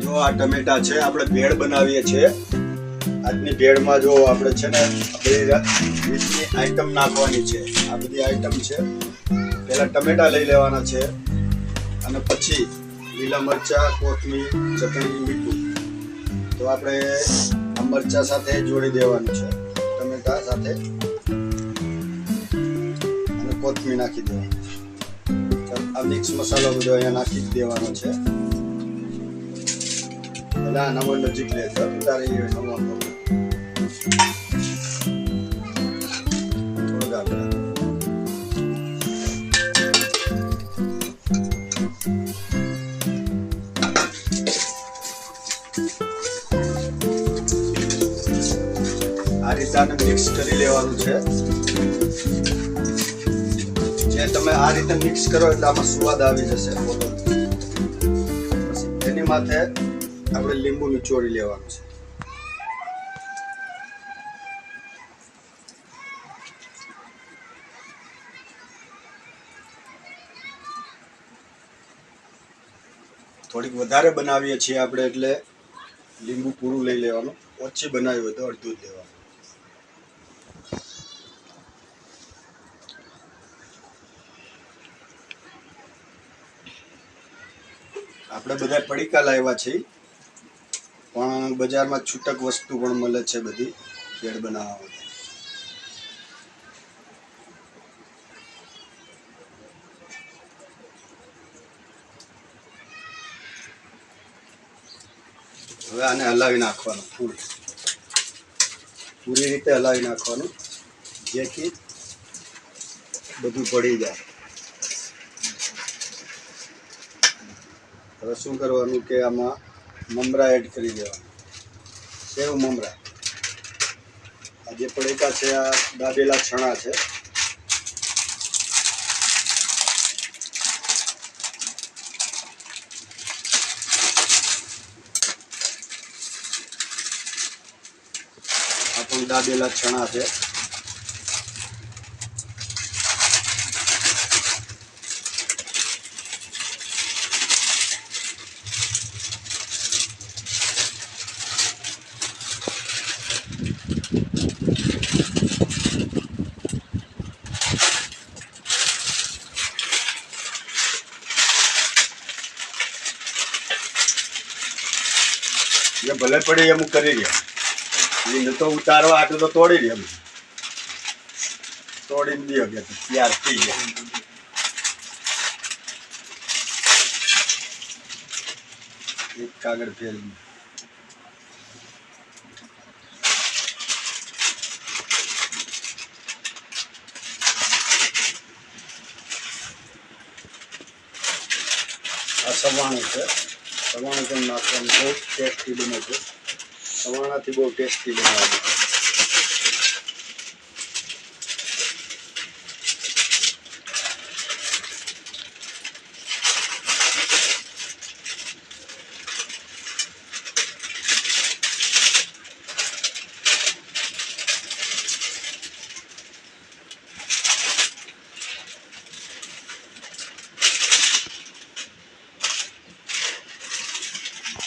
જો આ ટમેટા છે, આપણે ભેળ બનાવીએ છીએ. આજની ભેળમાં જો આપણે છે ને બધી રીતની આઈટમ નાખવાની છે. આ બધી આઈટમ છે. પહેલા ટમેટા લઈ લેવાના છે અને પછી લીલા મરચા, કોથમીર, ચટણી, મીઠું. તો આપણે આ મરચા સાથે જોડી દેવાનું છે, ટમેટા સાથે, અને કોથમીર નાખી દેવાની. આ મિક્સ મસાલો બધો અહીંયા નાખી દેવાનો છે. એટલે નમક નજીક લે તો તારે નમક થોડો આગળ આ રીતે આને મિક્સ કરી લેવાનું છે. જે તમે આ રીતે મિક્સ કરો એટલે આમાં સ્વાદ આવી જશે. પછી એની માથે આપણે લીંબુ નીચોડી લેવાનું છે. થોડીક વધારે બનાવીએ છીએ આપણે એટલે લીંબુ પૂરું લઈ લેવાનું. ઓછી બનાવી હોય તો અડધું જ લેવાનું. આપણે બધા પડીકા લાવ્યા છીએ, પણ બજારમાં છૂટક વસ્તુ પણ મળે છે બધી ભેળ બનાવવા માટે. હવે આને હલાવી નાખવાનું, પૂરી રીતે હલાવી નાખવાનું, જેથી બધું પડી જાય. હવે શું કરવાનું કે આમાં મમરા એડ કરી દેવાનું. સેવ મમરા. આ જે પડીકા છે આ દાબેલા ચણા છે. આ પણ દાબેલા ચણા છે. એ ભલે પડી એમ કરી રહ્યા. એ તો ઉતારવા આટલું તો તોડી દે, તોડીને દે કે તૈયાર થઈ ગયા. એક કાગળ ફેરવી આ સવાણું છે. સવાણું પણ નાખવાનું. બહુ ટેસ્ટી બને છે. સવાણાથી બહુ ટેસ્ટી બનાવે છે.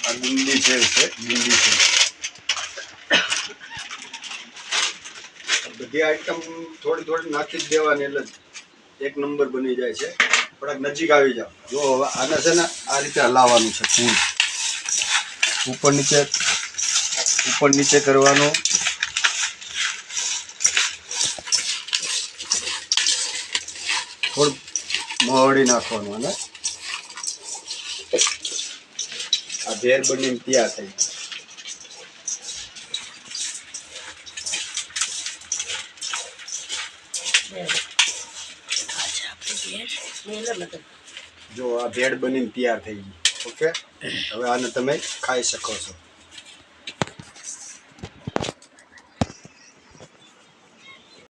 આ ગુંદી છે, ગુંદી છે. બધી આઈટમ થોડી થોડી નાખી જ દેવાની એટલે એક નંબર બની જાય છે. થોડાક નજીક આવી જાવ. જો હવે આને છે ને આ રીતે હલાવવાનું છે. ઉપર નીચે કરવાનું. થોડું મોડી નાખવાનું અને આ ભેળ બનીને તૈયાર થઈ. જો આ ભેળ બનીને તૈયાર થઈ ગઈ. ઓકે, હવે આને તમે ખાઈ શકો છો.